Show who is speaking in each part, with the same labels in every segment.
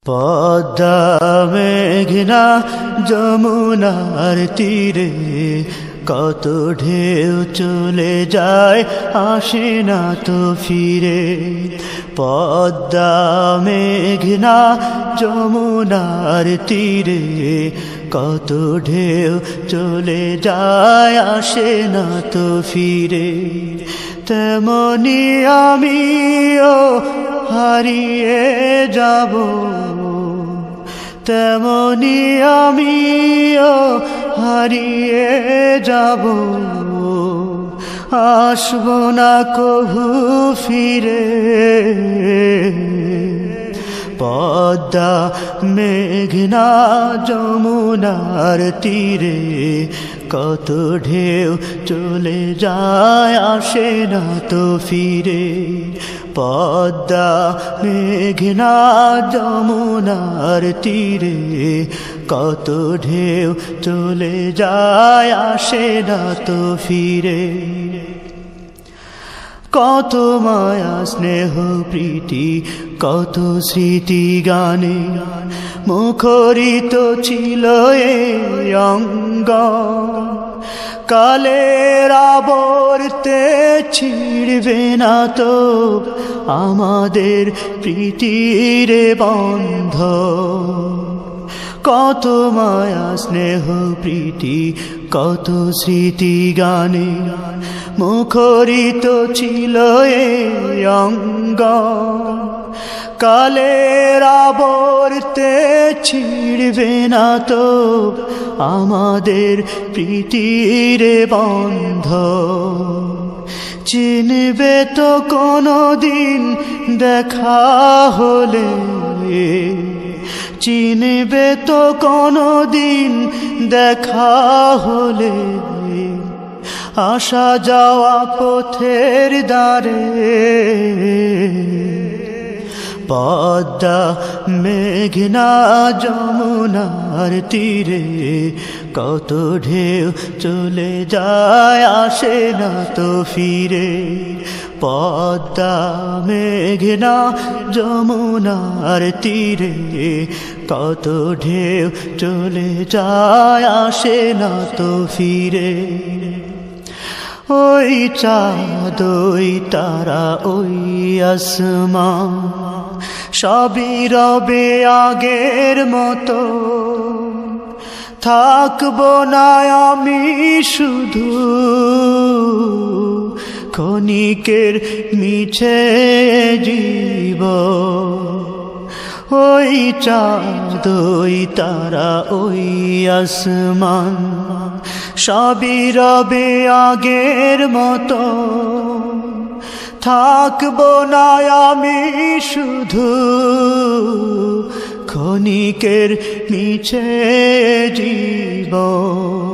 Speaker 1: পদ্মা মেঘনা যমুনার তীরে কত ঢেউ চলে যায়, আসে না তো ফিরে। পদ্মা মেঘনা যমুনার তীরে কত ঢেউ চলে যায়, আসে না তো ফিরে। তেমনি আমিও হারিয়ে যাব, তেমনি আমিও হারিয়ে যাব, আসব না কভু ফিরে। পদ্মা মেঘনা যমুনার তীরে কত ঢেউ চলে যায়, আসে না তো ফিরে। পদ্মা মেঘনা যমুনার তীরে কত ঢেউ চলে যায়, আসে না তো ফিরে। কত মায়া স্নেহ প্রীতি কত স্মৃতি গানে মুখরিত ছিল এই অঙ্গ। কালের আবর্তে ছিড়বে না তো আমাদের প্রীতির বন্ধ। কত মায়া স্নেহ প্রীতি কত স্মৃতি গানে মুখরিত ছিল এই অঙ্গ। কালের আবর্তে ছিড়বে না তো আমাদের প্রীতির বন্ধ। চিনবে তো কোনো দিন দেখা হলে, চিনবে তো কোনো দিন দেখা হলে, আসা যাওয়া পথের দ্বারে। পদ্মা মেঘনা যমুনার তীরে কত ঢেউ চলে যায়, আসে না তো ফিরে। পদ্মা মেঘনা যমুনার তীরে কত ঢেউ চলে যায়, আসে না তো ফিরে। ওই চাঁদ ওই তারা ওই আসমান সবই রবে আগের মতো। থাকবো না আমি শুধু ক্ষণিকের মিছে জীবন। ওই চাঁদ ওই তারা ওই আসমান সবই রবে আগের মতো। থাকবো না আমি শুধু ক্ষণিকের মিছে জীবন।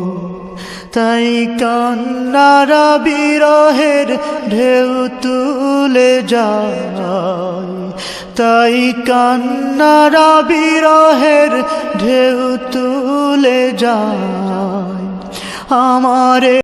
Speaker 1: তাই কান্নারা বিরহের ঢেউ তুলে যায়, তাই কান্নারা বিরহের ঢেউ তুলে যায় আমারে।